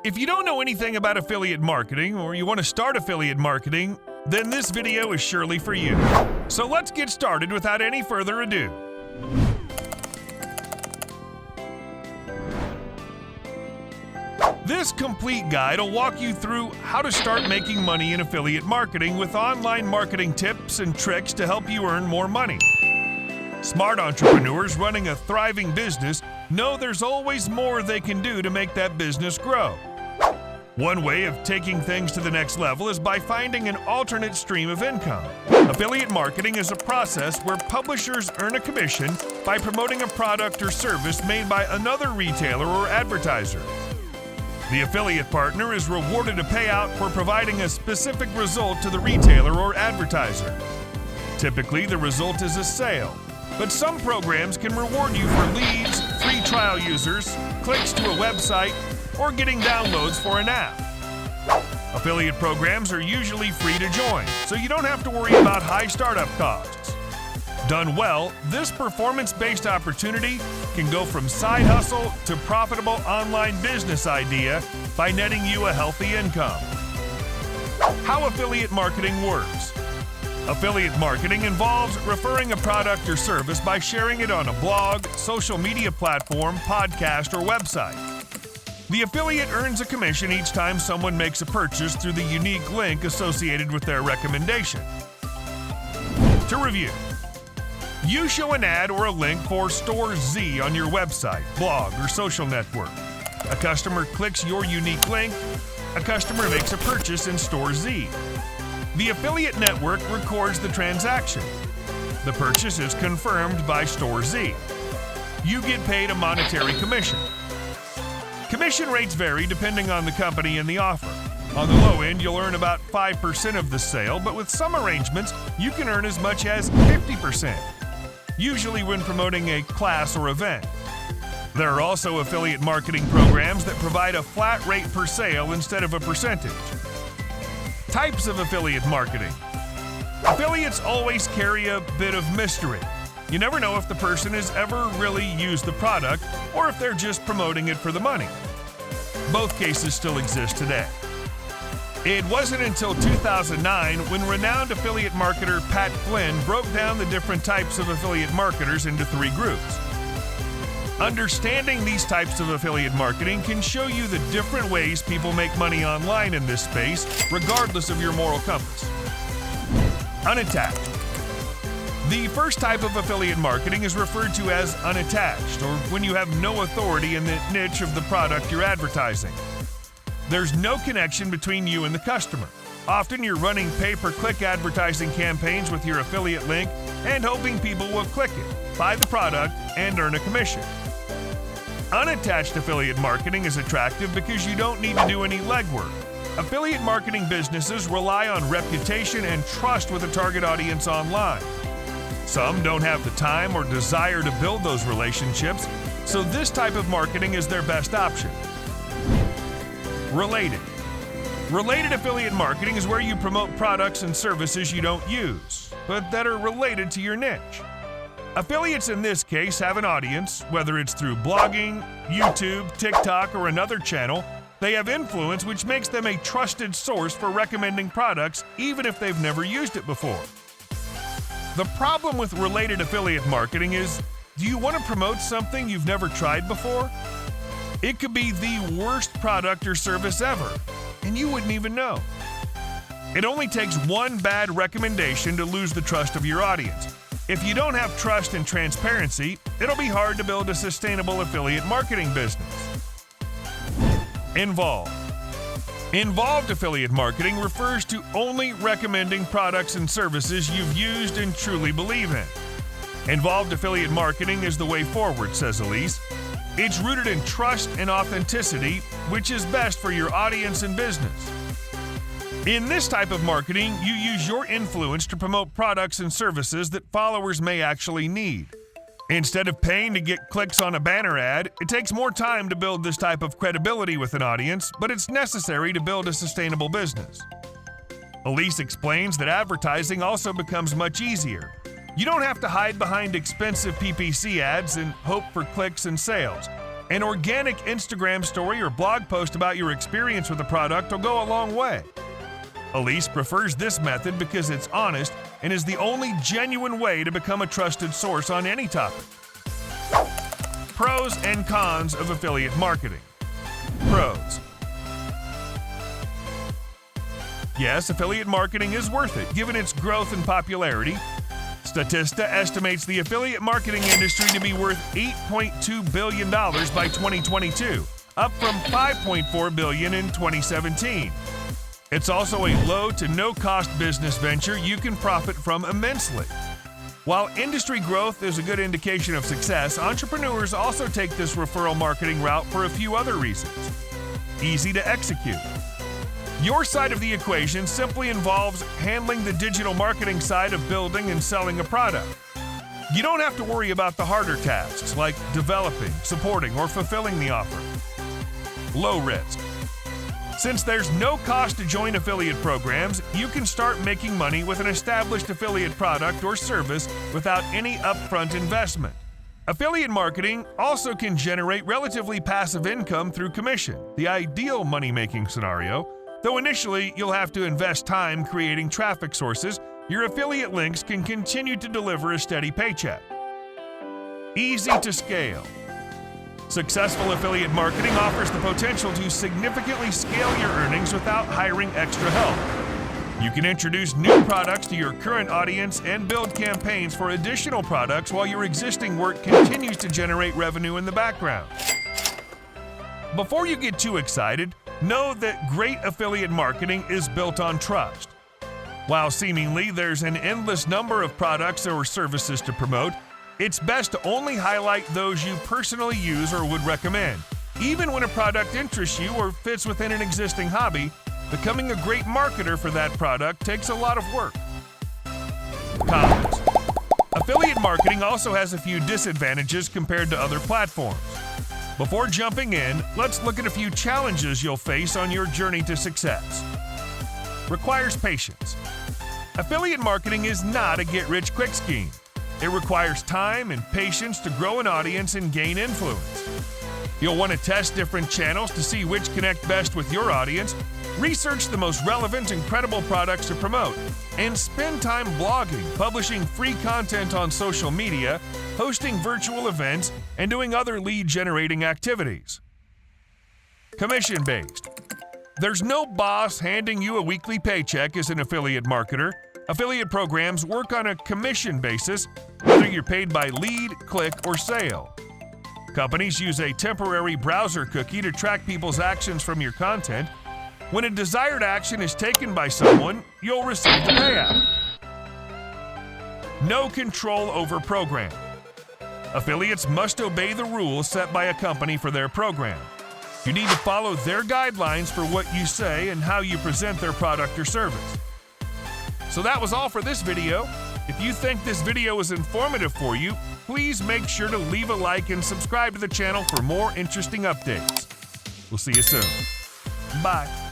If you don't know anything about affiliate marketing or you want to start affiliate marketing, then this video is surely for you. So let's get started without any further ado. This complete guide will walk you through how to start making money in affiliate marketing with online marketing tips and tricks to help you earn more money. Smart entrepreneurs running a thriving business know there's always more they can do to make that business grow. One way of taking things to the next level is by finding an alternate stream of income. Affiliate marketing is a process where publishers earn a commission by promoting a product or service made by another retailer or advertiser. The affiliate partner is rewarded a payout for providing a specific result to the retailer or advertiser. Typically, the result is a sale, but some programs can reward you for leads, free trial users, clicks to a website, or getting downloads for an app. Affiliate programs are usually free to join, so you don't have to worry about high startup costs. Done well, this performance-based opportunity can go from side hustle to profitable online business idea by netting you a healthy income. How affiliate marketing works. Affiliate marketing involves referring a product or service by sharing it on a blog, social media platform, podcast, or website. The affiliate earns a commission each time someone makes a purchase through the unique link associated with their recommendation. To review, you show an ad or a link for Store Z on your website, blog, or social network. A customer clicks your unique link. A customer makes a purchase in Store Z. The affiliate network records the transaction. The purchase is confirmed by Store Z. You get paid a monetary commission. Commission rates vary depending on the company and the offer. On the low end, you'll earn about 5% of the sale, but with some arrangements, you can earn as much as 50%, usually when promoting a class or event. There are also affiliate marketing programs that provide a flat rate per sale instead of a percentage. Types of affiliate marketing. Affiliates always carry a bit of mystery. You never know if the person has ever really used the product or if they're just promoting it for the money. Both cases still exist today. It wasn't until 2009 when renowned affiliate marketer Pat Flynn broke down the different types of affiliate marketers into 3 groups. Understanding these types of affiliate marketing can show you the different ways people make money online in this space, regardless of your moral compass. Unattached. The first type of affiliate marketing is referred to as unattached, or when you have no authority in the niche of the product you're advertising. There's no connection between you and the customer. Often you're running pay-per-click advertising campaigns with your affiliate link and hoping people will click it, buy the product, and earn a commission. Unattached affiliate marketing is attractive because you don't need to do any legwork. Affiliate marketing businesses rely on reputation and trust with a target audience online. Some don't have the time or desire to build those relationships, so this type of marketing is their best option. Related. Related affiliate marketing is where you promote products and services you don't use, but that are related to your niche. Affiliates in this case have an audience, whether it's through blogging, YouTube, TikTok, or another channel. They have influence, which makes them a trusted source for recommending products even if they've never used it before. The problem with related affiliate marketing is, do you want to promote something you've never tried before? It could be the worst product or service ever, and you wouldn't even know. It only takes one bad recommendation to lose the trust of your audience. If you don't have trust and transparency, it'll be hard to build a sustainable affiliate marketing business. Involved. Involved affiliate marketing refers to only recommending products and services you've used and truly believe in. Involved affiliate marketing is the way forward, says Elise. It's rooted in trust and authenticity, which is best for your audience and business. In this type of marketing, you use your influence to promote products and services that followers may actually need. Instead of paying to get clicks on a banner ad, it takes more time to build this type of credibility with an audience, but it's necessary to build a sustainable business. Elise explains that advertising also becomes much easier. You don't have to hide behind expensive PPC ads and hope for clicks and sales. An organic Instagram story or blog post about your experience with the product will go a long way. Elise prefers this method because it's honest and is the only genuine way to become a trusted source on any topic. Pros and cons of affiliate marketing. Pros. Yes, affiliate marketing is worth it, given its growth and popularity. Statista estimates the affiliate marketing industry to be worth $8.2 billion by 2022, up from $5.4 billion in 2017. It's also a low to no-cost business venture you can profit from immensely. While industry growth is a good indication of success, entrepreneurs also take this referral marketing route for a few other reasons. Easy to execute. Your side of the equation simply involves handling the digital marketing side of building and selling a product. You don't have to worry about the harder tasks like developing, supporting, or fulfilling the offer. Low risk. Since there's no cost to join affiliate programs, you can start making money with an established affiliate product or service without any upfront investment. Affiliate marketing also can generate relatively passive income through commission, the ideal money-making scenario. Though initially you'll have to invest time creating traffic sources, your affiliate links can continue to deliver a steady paycheck. Easy to scale. Successful affiliate marketing offers the potential to significantly scale your earnings without hiring extra help. You can introduce new products to your current audience and build campaigns for additional products while your existing work continues to generate revenue in the background. Before you get too excited, know that great affiliate marketing is built on trust. While seemingly there's an endless number of products or services to promote, it's best to only highlight those you personally use or would recommend. Even when a product interests you or fits within an existing hobby, becoming a great marketer for that product takes a lot of work. Cons. Affiliate marketing also has a few disadvantages compared to other platforms. Before jumping in, let's look at a few challenges you'll face on your journey to success. Requires patience. Affiliate marketing is not a get-rich-quick scheme. It requires time and patience to grow an audience and gain influence. You'll want to test different channels to see which connect best with your audience, research the most relevant and credible products to promote, and spend time blogging, publishing free content on social media, hosting virtual events, and doing other lead-generating activities. Commission-based. There's no boss handing you a weekly paycheck as an affiliate marketer. Affiliate programs work on a commission basis, whether you're paid by lead, click, or sale. Companies use a temporary browser cookie to track people's actions from your content. When a desired action is taken by someone, you'll receive the payout. No control over program. Affiliates must obey the rules set by a company for their program. You need to follow their guidelines for what you say and how you present their product or service. So that was all for this video. If you think this video was informative for you, please make sure to leave a like and subscribe to the channel for more interesting updates. We'll see you soon. Bye.